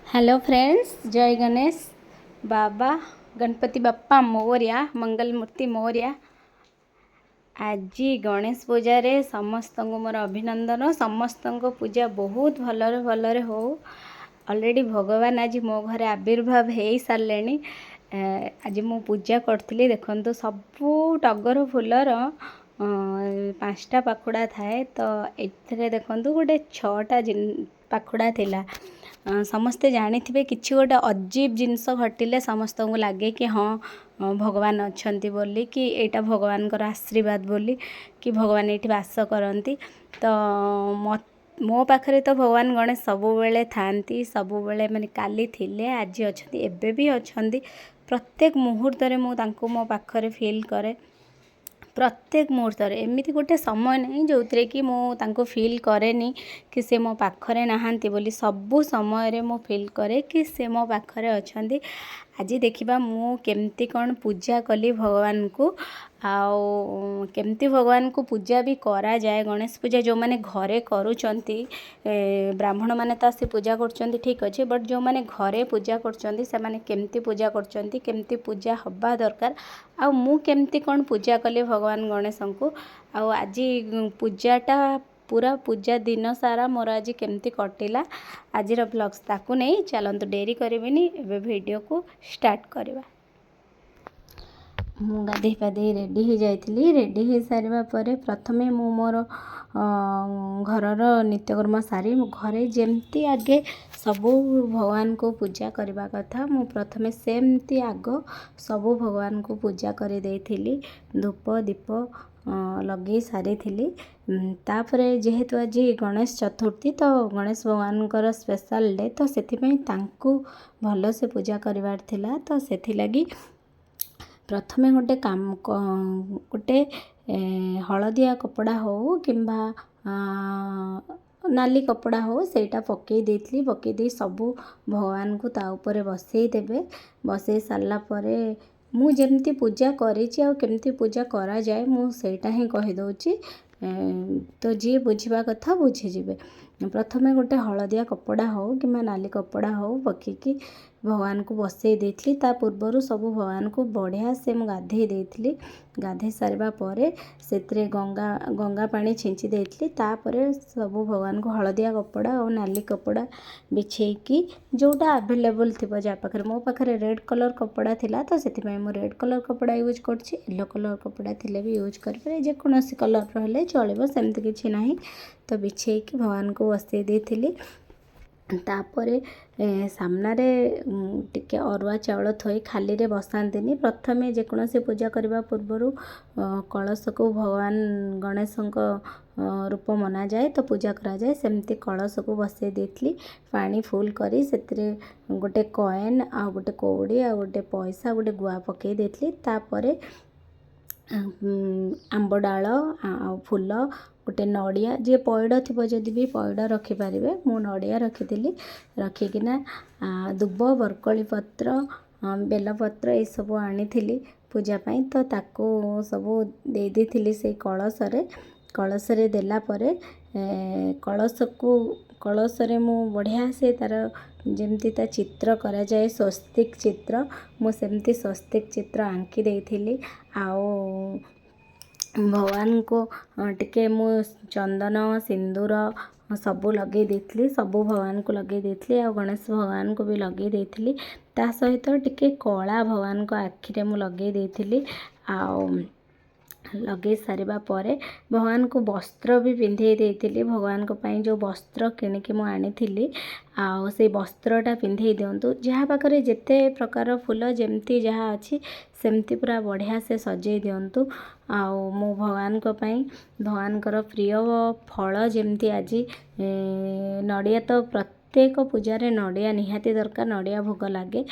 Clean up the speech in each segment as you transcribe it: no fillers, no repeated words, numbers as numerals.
Hello friends, जय गणेश। बाबा गणपति बाप्पा मोरिया, मंगल मूर्ति मोरिया। आज गणेश पूजा रे समस्त मोर अभिनंदन। समस्त पूजा बहुत भलरे भलरे हो। ऑलरेडी भगवान आज मो घरे आविर्भाव हो सारे। आज मु पूजा करी देखु सबू टगर फुलर 5टा पाखुड़ा थाए। तो ये देखु गोटे 6टा पाखुड़ा थिला। समस्ते जानी किसी गोटे अजीब जिनस घटिले समस्त को लगे कि हाँ भगवान अच्छी बोली कि यहाँ भगवान आशीर्वाद बोली कि भगवान ये बास करती। तो मो पाखरे तो भगवान गणेश सबुबले थांती, सबुबले माने काली थिले, आज अच्छी, एबे भी अच्छी। प्रत्येक मुहूर्त मु मो पाखरे फील करे। प्रत्येक मुहूर्त एमती गोटे समय नहीं जो थे कि मुझे फील करेनी कि से मो पाखरे नहांती बोली। सबू समय मु फील करे कि से मो पाखरे अच्छी। आज देखिबा मु केमती कौन पूजा कली भगवान को, आउ केमती भगवान को पूजा भी करा जाए। गणेश पूजा जो माने घरे करूचंती, ब्राह्मण माने तो आसी पूजा करचंती ठीक अच्छे, बट जो माने घरे पूजा करचंती से माने केमती पूजा करचंती, केमती पूजा हवा दरकार, आउ मु केमती कौन पूजा कली भगवान गणेश को। आउ आज पूजाटा पूरा पूजा दिन सारा मोर आज केमती कटिला आज ब्लॉग्स ताकू नहीं। चलतु डेरी करिबिनी, एबे वीडियो को स्टार्ट करवा। मु गाधे पाधे रेडी हो जाइली। रेडी हो सारा पर प्रथमे मु मोर घरर नित्यकर्म सारी घरे जमती आगे सबू भगवान को पूजा करने कथा मु प्रथमे सेमती आग सबू भगवान को पूजा कर देइथिली। धूप दीप लगे सारी थी। तापर जेहेतु आज गणेश चतुर्थी तो गणेश भगवान स्पेशल डे, तो से भल से पूजा करवार थिला। तो से लगी प्रथमे गोटे काम गोटे हलदिया कपड़ा हो किंबा नाली कपड़ा हो सेटा पकई देइथली। पकई दे सबू भगवान को ता ऊपर बसई देबे। बसई सारला परे मु जेमती पूजा करिछि आ केमती पूजा करा जाए मु सेटा ही कहि दउछि। तो जी बुझिबा कथा बुझिजिबे। प्रथमे गोटे हलदिया कपड़ा हो किंबा नाली कपड़ा हो पकईकी भगवान को बसई देइथली। ता पूर्वरु सबू भगवान को बढ़िया से मु गाधे देइथली। गाधे सारिबा परे सेतरे गंगा पानी छिंची देइथली। तापरे सबू भगवान को हलदिया कपड़ा और नाली कपड़ा बिछेकी जोटा अवेलेबल थिबो जा पाखरे। मो पाखरे रेड कलर कपड़ा थिला तो सेति मु रेड कलर कपड़ा यूज करछि। येलो कलर कपड़ा थिले भी यूज करपरे, जे कोनोसी कलर रहले चलिबो, सेमति किछि नाही। तो बिछेकी भगवान को बसई देइथली। तापरे सामनारे टिके अरुआ चाउल थोई खाली रे बसांतिनी। प्रथमे जेकोसी पूजा करबा पूर्वरु कलश को भगवान गणेश रूप मना जाए तो पूजा करा जाए। सेमती कलश को बसई देइथली। पानी फुल करी सेतरे गोटे कॉइन आ गोटे कौड़ी आ गोटे पैसा गोटे गुआ पकई देइथली। तापरे आंब डाल आ फूल गोटे नड़िया जी पैड़ थी जदि भी पैड़ रखिपारे मु नड़िया रखीली। रखिकिना दुब बरकली पत्र बेलपत्र ये सब आनी पूजापाई। तो ताको सबू दे देइथिली से कलश रे देला परे कलश रे मु बढ़िया से तार जेमती ता चित्र करा जाए स्वस्तिक चित्र, मु सेमती स्वस्तिक चित्र आंकी देइथिली। आओ भगवान को टिके मु चंदन सिंदूर सबू लगे देइथली। सबू भगवान को लगे देइथली आ गणेश भगवान को भी लगे देइथली। ता सहित टिके कला भगवान को आखिरे मु लगे देइथली। आओ लगे सारिबा परे भगवान को वस्त्र भी पिंधे देइथली। भगवान को पाई जो वस्त्र किनिकी मु आनीथिली आओ से वस्त्रटा पिंधे दियंतु। जहाँ पाखरे जेते प्रकार फूल जेमती जहाँ अच्छी सेमती पूरा बढ़िया से सजे दियंतु। आओ मु भगवान को पाई भगवान प्रिय फल जेमती आज नड़िया तो प्रत्येक पूजा रे नड़िया निहाती दरकार, नड़िया भोग लगे।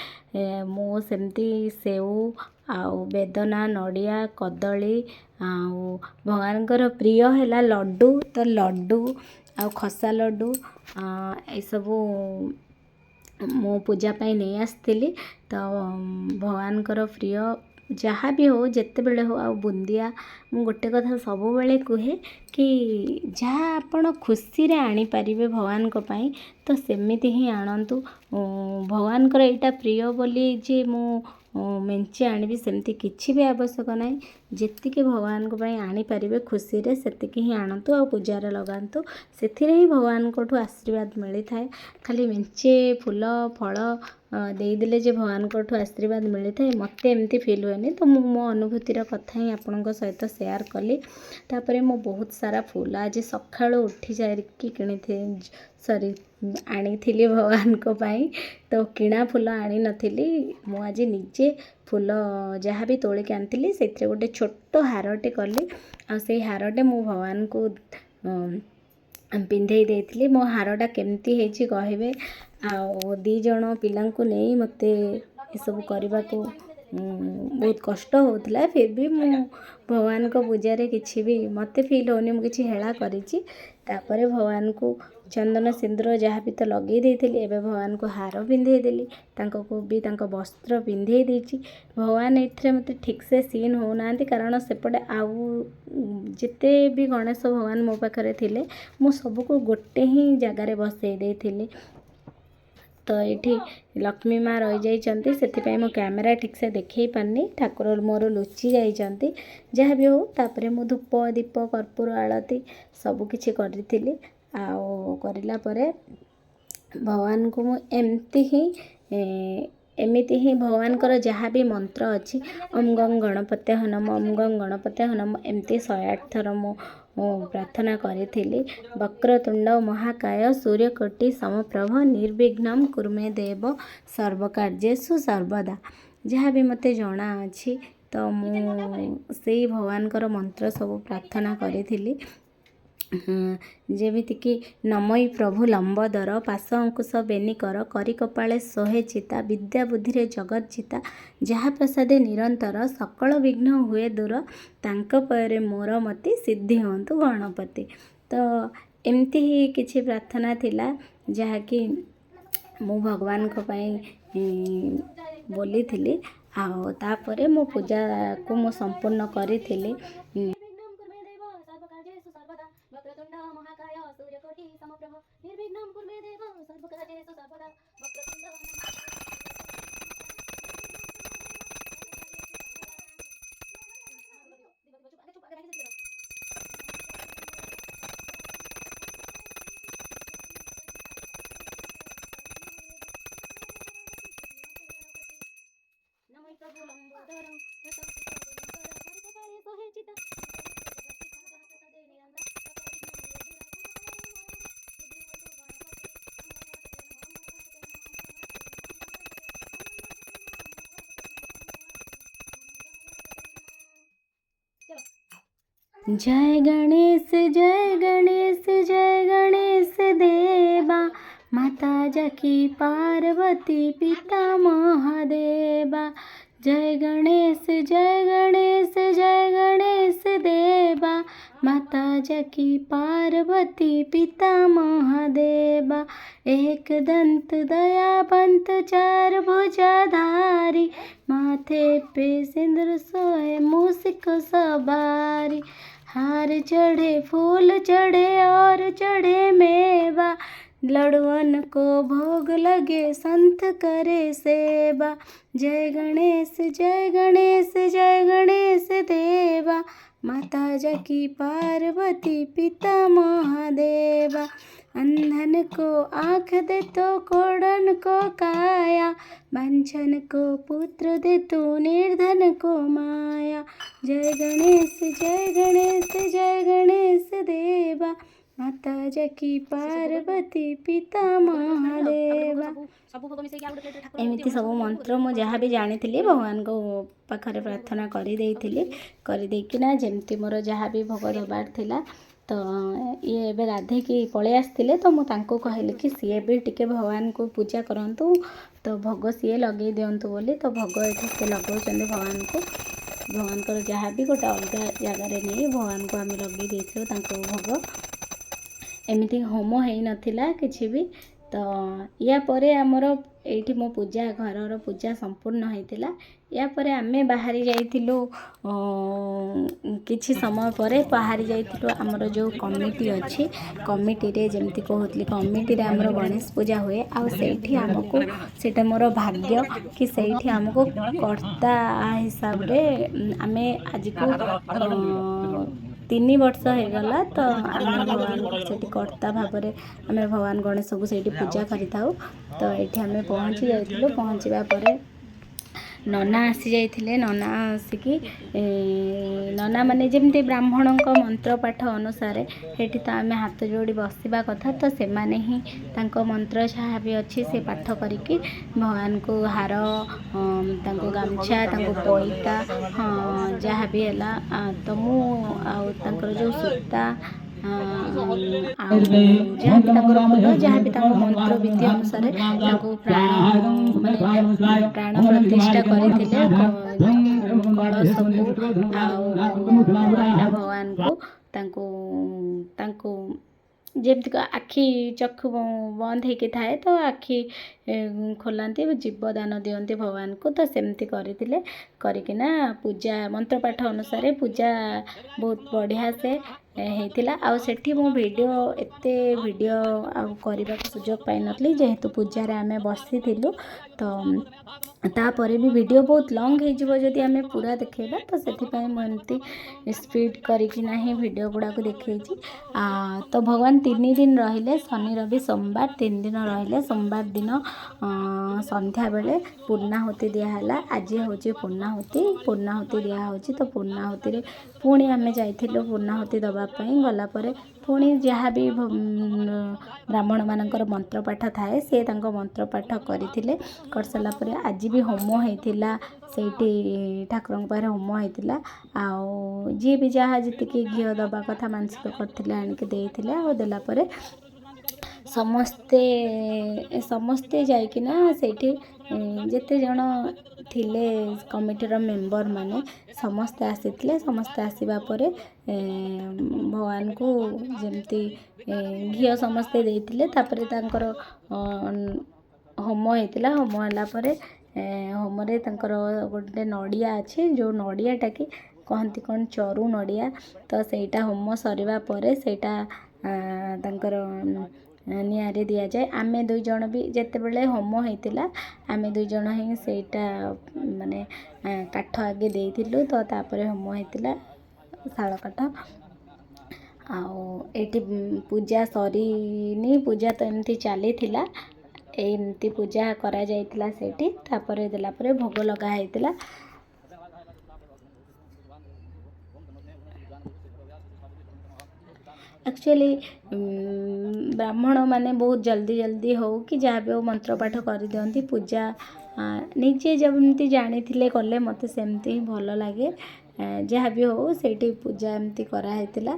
मु सेमती सेऊ आउ बेदना नड़िया कदली आउ भगवान प्रिय है लड्डू। तो लड्डू आउ खसा लड्डू ये सबू मो पूजा पाई नहीं आसती। तो भगवान प्रिय जहाँ भी हो जितेबले हो आ बुंदिया मु गोटे कथा सब बेले कहे कि जहाँ आपण खुशी रे आनी पारिबे भगवान को पाई तो सेमिति ही आणंतु। भगवान कर एटा प्रिय बोली जे मु मेंचे आनिबी सेमती किछि भी आवश्यक नाही। जेतिके भगवान को पाई आनी पारिबे खुशी रे सेतिके ही आणंतु आ पूजा रे लगांतु। सेथिरे ही भगवान कोठु आशीर्वाद मिली थाए। खाली मेंचे फूल फल देदेले जे भगवान कोठु आशीर्वाद मिली थाए मते एमती फील हुएनी। तो मो अनुभूतिर कथा ही आपणक सहित शेयर कली। तापरे मो बहुत सारा फूल आज सकाळु उठी जाइकी किणी थे सॉरी आनी थिली भगवान को पाई। तो किणा फूल आनी नथिली मु आज निजे फूल जहाँ भी तोलिक आनी से गोटे छोट हारटे कली आ से हारटे मु भगवान को पिंधे देइथिली। मो हारटा केमती हेची कहबे आ दी जण पिलांकु नहीं मते ए सब करबा को बहुत कष्ट होता। फिर भी मु भगवान को पूजा रे किछि भी मते फील होनी मु किछि हेला करिछि। तापरे भगवान को चंदन सिंदूर जहाँ भी तो लगे देइथिली एबे भगवान को हार पिंधे देली तांको को भी तांको वस्त्र पिंधे देइछि। भगवान एथरे मते ठीक से सीन हो नांती कारण सेपटे आउ जिते भी गणेश भगवान मो पाखरे थिले मु सब को गोटे ही जगार बसई देइथिली। तो ये लक्ष्मी माँ रही जाइछंती सेथिपाई मो कैमेरा ठीक से देखई पारनी। ठाकुर मोर लुचि जाइछंती जहाँ भी हो। तापरे मु धूप दीप कर्पूर आलती सब किछि करथिली। आओ करिला परे भगवान को मु एमिति ही भगवान कर जहाँ भी मंत्र अच्छी ओम गंग गणपते हनम ओम गंग गणपते हनम एमती 108 थर मु प्रार्थना करी। वक्रतुंड महाकाय सूर्यकोटि समप्रभ निर्विघ्नं कुरुमे देव सर्वकार्येषु सर्वदा जहाँ भी मते जना अच्छी। तो मु से भगवान कर मंत्र सब प्रार्थना करी। जेमितिकी नमई प्रभु लंबोदर पाश अंकुश बेनिकर करी कपाळे सोहे चिता विद्या बुद्धि जगत चिता जहाँ प्रसादे निरंतर सकल विघ्न हुए दूर तांको परे मोर मति सिद्धि हंतु गणपति। तो एमती ही किछि प्रार्थना थिला जहाँकि मु भगवान को पाई बोली थिली। आओ तापरे मो पूजा को मु संपूर्ण करी थिली। वक्रतुंड महाकाय सूर्यकोटि समप्रभ निर्विघ्नं कुरु मे देव सर्वकार्येषु सर्वदा जय गणेश जय गणेश जय गणेश देवा माता जकी पार्वती पिता महादेवा। जय गणेश जय गणेश जय गणेश देवा माता जकी पार्वती पिता महादेवा। एक दंत दयावंत चार भुजाधारी माथे पे सिंदूर सोए मूषिक सवारी। हार चढ़े फूल चढ़े और चढ़े मेवा लड़ुअन को भोग लगे संत करे सेवा। जय गणेश जय गणेश जय गणेश देवा माता जकी पार्वती पिता महादेवा। अंधन को आँख दे तो कोढ़न को काया वंचन को पुत्र दे तो निर्धन को माया। जय गणेश जय गणेश जय गणेश देवा माता जकी पार्वती पिता महादेवा। एमती सब मंत्र मु जहाँ भी जानी भगवान को पाखरे प्रार्थना करदेकिना जमती मोर जहाँ भी भोग दबार थिला। तो ये एबे गाधे की पळे आसथिले तो मु तांको कहली कि सीए भी टिके भगवान को पूजा करंतु तो भोग सीए लगे दियंतु बोली। तो भोग एठी से लगाउछन्ते भगवान को भगवान को जहाँ भी गोटे अलग जगार नहीं भगवान को आम लगे देथिलु तांको भोग। एमती होम हो नथिला किछि भी। तो या परे हमर ଏଇଠି ମୋ ପୂଜା ଘରର ପୂଜା ସମ୍ପୂର୍ଣ୍ଣ ହେଇଥିଲା। ୟାପରେ ଆମେ ବାହାରି ଯାଇଥିଲୁ କିଛି ସମୟ ପରେ ବାହାରି ଯାଇଥିଲୁ ଆମର ଯେଉଁ କମିଟି ଅଛି, କମିଟିରେ ଯେମିତି କହୁଥିଲି କମିଟିରେ ଆମର ଗଣେଶ ପୂଜା ହୁଏ। ଆଉ ସେଇଠି ଆମକୁ ସେଇଟା ମୋର ଭାଗ୍ୟ କି ସେଇଠି ଆମକୁ କର୍ତ୍ତା ହିସାବରେ ଆମେ ଆଜିକୁ 3 ବର୍ଷ ହେଇଗଲା ତ ଆମେ ଭଗବାନଙ୍କୁ ସେଠି କର୍ତ୍ତା ଭାବରେ ଆମେ ଭଗବାନ ଗଣେଶକୁ ସେଇଠି ପୂଜା କରିଥାଉ। ତ ଏଇଠି ଆମେ ପହଞ୍ଚି ଯାଇଥିଲୁ। ପହଞ୍ଚିବା ପରେ ନନା ଆସି ଯାଇଥିଲେ। ନନା ଆସିକି ନନା ମାନେ ଯେମିତି ବ୍ରାହ୍ମଣଙ୍କ ମନ୍ତ୍ର ପାଠ ଅନୁସାରେ ସେଇଠି ତ ଆମେ ହାତ ଯୋଡ଼ି ବସିବା କଥା, ତ ସେମାନେ ହିଁ ତାଙ୍କ ମନ୍ତ୍ର ଯାହା ବି ଅଛି ସେ ପାଠ କରିକି ଭଗବାନଙ୍କୁ ହାର, ତାଙ୍କୁ ଗାମୁଛା, ତାଙ୍କୁ ପଇତା ଯାହା ବି ହେଲା ତ ମୁଁ ଆଉ ତାଙ୍କର ଯେଉଁ ସୂତା ଆଉ ଯାହା ବି ତାଙ୍କର ଫୁଲ, ଯାହା ବି ତାଙ୍କ ମନ୍ତ୍ର ବିଧି ଅନୁସାରେ ତାଙ୍କୁ ପ୍ରାଣ ପ୍ରତିଷ୍ଠା କରିଥିଲେ କଳସକୁ ଆଉ ରହିଲା ଭଗବାନଙ୍କୁ ତାଙ୍କୁ ଯେମିତି ଆଖି ଚକ୍ଷୁ ବନ୍ଦ ହେଇକି ଥାଏ ତ ଆଖି ଖୋଲାନ୍ତି, ଜୀବଦାନ ଦିଅନ୍ତି ଭଗବାନଙ୍କୁ। ତ ସେମିତି କରିଥିଲେ, କରିକିନା ପୂଜା ମନ୍ତ୍ରପାଠ ଅନୁସାରେ ପୂଜା ବହୁତ ବଢ଼ିଆ ସେ ହେଇଥିଲା। ଆଉ ସେଠି ମୁଁ ଏତେ ଭିଡ଼ିଓ ଆଉ କରିବାକୁ ସୁଯୋଗ ପାଇନଥିଲି ଯେହେତୁ ପୂଜାରେ ଆମେ ବସିଥିଲୁ। ତ ତାପରେ ବି ଭିଡ଼ିଓ ବହୁତ ଲଙ୍ଗ ହେଇଯିବ ଯଦି ଆମେ ପୁରା ଦେଖେଇବା, ତ ସେଥିପାଇଁ ମୁଁ ଏମିତି ସ୍ପିଡ଼ କରିକିନା ହିଁ ଭିଡ଼ିଓ ଗୁଡ଼ାକୁ ଦେଖେଇଛି। ତ ଭଗବାନ 3 ଦିନ ରହିଲେ, ଶନି ରବି ସୋମବାର 3 ଦିନ ରହିଲେ। ସୋମବାର ଦିନ ସନ୍ଧ୍ୟାବେଳେ ପୂର୍ଣ୍ଣାହୁତି ଦିଆହେଲା। ଆଜି ହେଉଛି ପୂର୍ଣ୍ଣାହୁତି ଦିଆହେଉଛି। ତ ପୂର୍ଣ୍ଣାହୁତିରେ ପୁଣି ଆମେ ଯାଇଥିଲୁ ପୂର୍ଣ୍ଣାହୁତି ଦେବା ପାଇଁ। ଗଲା ପରେ ପୁଣି ଯାହା ବି ବ୍ରାହ୍ମଣମାନଙ୍କର ମନ୍ତ୍ରପାଠ ଥାଏ ସେ ତାଙ୍କ ମନ୍ତ୍ରପାଠ କରିଥିଲେ। କରିସାରିଲା ପରେ ଆଜି ବି ହୋମ ହେଇଥିଲା ସେଇଠି ଠାକୁରଙ୍କ ପାଖରେ ହୋମ ହେଇଥିଲା। ଆଉ ଯିଏ ବି ଯାହା ଯେତିକି ଘିଅ ଦେବା କଥା ମାନସିକ କରିଥିଲେ ଆଣିକି ଦେଇଥିଲେ। ଆଉ ଦେଲା ପରେ ସମସ୍ତେ ଯାଇକିନା ସେଇଠି ଯେତେ ଜଣ ଥିଲେ କମିଟିର ମେମ୍ବର ମାନେ ସମସ୍ତେ ଆସିଥିଲେ। ସମସ୍ତେ ଆସିବା ପରେ ଭଗବାନଙ୍କୁ ଯେମିତି ଘିଅ ସମସ୍ତେ ଦେଇଥିଲେ। ତାପରେ ତାଙ୍କର ହୋମ ହେଇଥିଲା। ହୋମ ହେଲା ପରେ ହୋମରେ ତାଙ୍କର ଗୋଟେ ନଡ଼ିଆ ଅଛି, ଯେଉଁ ନଡ଼ିଆଟା କି କହନ୍ତି କ'ଣ ଚରୁ ନଡ଼ିଆ, ତ ସେଇଟା ହୋମ ସରିବା ପରେ ସେଇଟା ତାଙ୍କର ନିଆଁରେ ଦିଆଯାଏ। ଆମେ 2 ଜଣ ବି ଯେତେବେଳେ ହୋମ ହେଇଥିଲା ଆମେ 2 ଜଣ ହିଁ ସେଇଟା ମାନେ କାଠ ଆଗେ ଦେଇଥିଲୁ, ତ ତାପରେ ହୋମ ହେଇଥିଲା ଶାଳ କାଠ। ଆଉ ଏଇଠି ପୂଜା ସରିନି, ପୂଜା ତ ଏମିତି ଚାଲିଥିଲା, ଏମିତି ପୂଜା କରାଯାଇଥିଲା ସେଇଠି। ତାପରେ ଦେଲା ପରେ ଭୋଗ ଲଗା ହେଇଥିଲା। ଆକ୍ଚୁଆଲି ବ୍ରାହ୍ମଣମାନେ ବହୁତ ଜଲ୍ଦି ହଉ କି ଯାହା ବି ହଉ ମନ୍ତ୍ରପାଠ କରିଦିଅନ୍ତି। ପୂଜା ନିଜେ ଯେମିତି ଜାଣିଥିଲେ କଲେ, ମୋତେ ସେମିତି ହିଁ ଭଲ ଲାଗେ। ଯାହା ବି ହଉ ସେଇଠି ପୂଜା ଏମିତି କରାହେଇଥିଲା।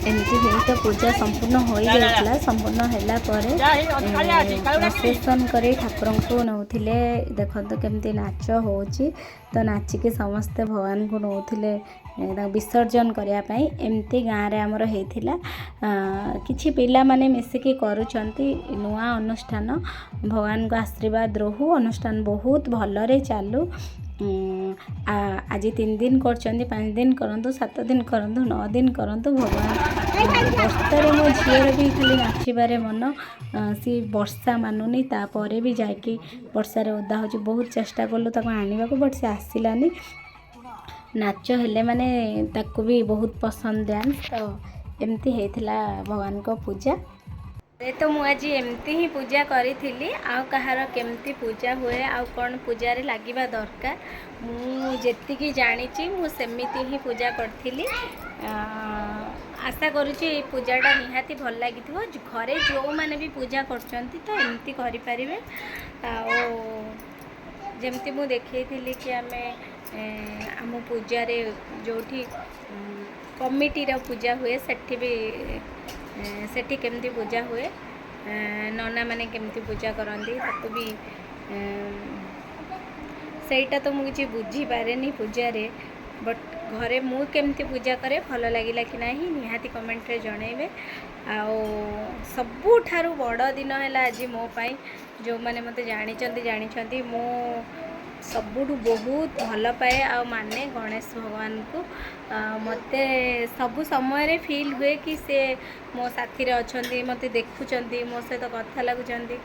एमती ही तो पूजा संपूर्ण हो जाता संपूर्ण होला प्रोसेसन कर ठाकुर को नौथिले देखो केमती नाच हो तो नाचिकी समस्ते भगवान को नौथिले विसर्जन करने एमती गाँव रे आमर होता किछि पिला माने मिसिकी करूछंती नुआ अनुष्ठान भगवान को आशीर्वाद रहू अनुष्ठान बहुत भलरे चालू आज 3 दिन कर 5 दिन करंतु 7 दिन करंतु 9 दिन करंतु भगवान वर्षारे मो झीर भी खाली नाचबारे मन सी वर्षा मानुनी तापर भी जाकि वर्षारे ओदा हो बहुत चेष्टा कलु ताको आनिबा को बट से आसिलानी नाच हेले माने ताको भी बहुत पसंद डांस तो एमती हेतिला भगवान को पूजा तो मुझे एमती ही पूजा करी आउ कहार केमती पूजा हुए आउ कौन पूजा रे लागिबा दरकार मुझे जानी मुझे ही पूजा करी आशा करुँची पूजाटा निहाती भल लगी घरे जो मैंने भी पूजा करचंती तो एमती करें जमती मु देखी कि आम आम पूजा रे जोठी कमिटी रा पूजा हुए सेठी भी सेठी केमती पूजा हुए नना माने केमती पूजा करती ताको भी सेटा तो मुझे बुझी पारे नहीं पूजा रे बट घरे मु केमती पूजा करे भल लगिला कि नहीं निहाती कमेंट रे जनइबे आओ सबुठारु बड़ दिन है आज मो पाई जो मैंने मते जानी मो सबुठु बहुत भल पाए आ माने गणेश भगवान को मते सबु समय रे फील हुए कि से मो साथी रे अछंती मते देखुचंती मो सहित कथा लागुचंती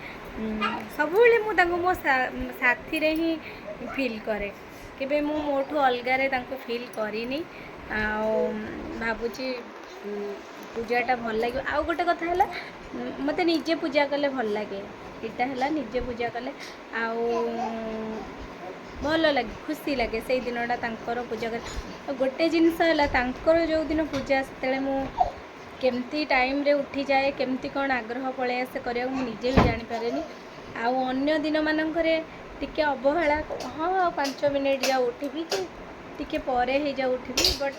सबुले मु तांको मो साथी रे ही फील करे केबे मु मोठो अलगा रे तांको फील करिनी आ भाबुची पूजाटा भल लगे आउ गोटे कथा है मते निजे पूजा कले भल लगे इटा है निजे पूजा कले आउ भल लगे खुशी लगे से दिनटा तांकर पूजा कर गोटे जिनस है तांकर जो दिन पूजा से मु केमती टाइम रे उठी जाए केमती कौन आग्रह पलि आसे करिया मु निजे भी जानि पारेनी आउ अन्य दिन मानकरे टिके अवहेला हाँ 5 मिनिट जा उठिबी कि टिके परे हे जा उठिबी बट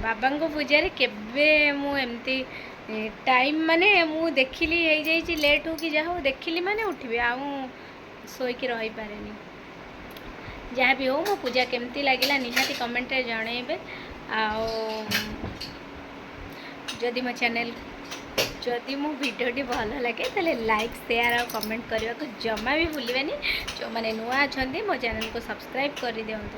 बाबा को पूजा रे केबे मु एमती टाइम माने मु देखिली हे जाई लेट हो कि जा हो देखिली माने उठिबी आ सोईकी रही पारे जहाँ भी हो मो पूजा केमती लगिला निहाती कमेंट रे जनइबे आओ जदि मो चैनल जदि मो वीडियोटी भल लगे ताले लाइक शेयर और कमेंट करने को जमा भी भूलिबेनी जो माने नुआ अछंती मो चैनल को सब्सक्राइब कर दियंतु।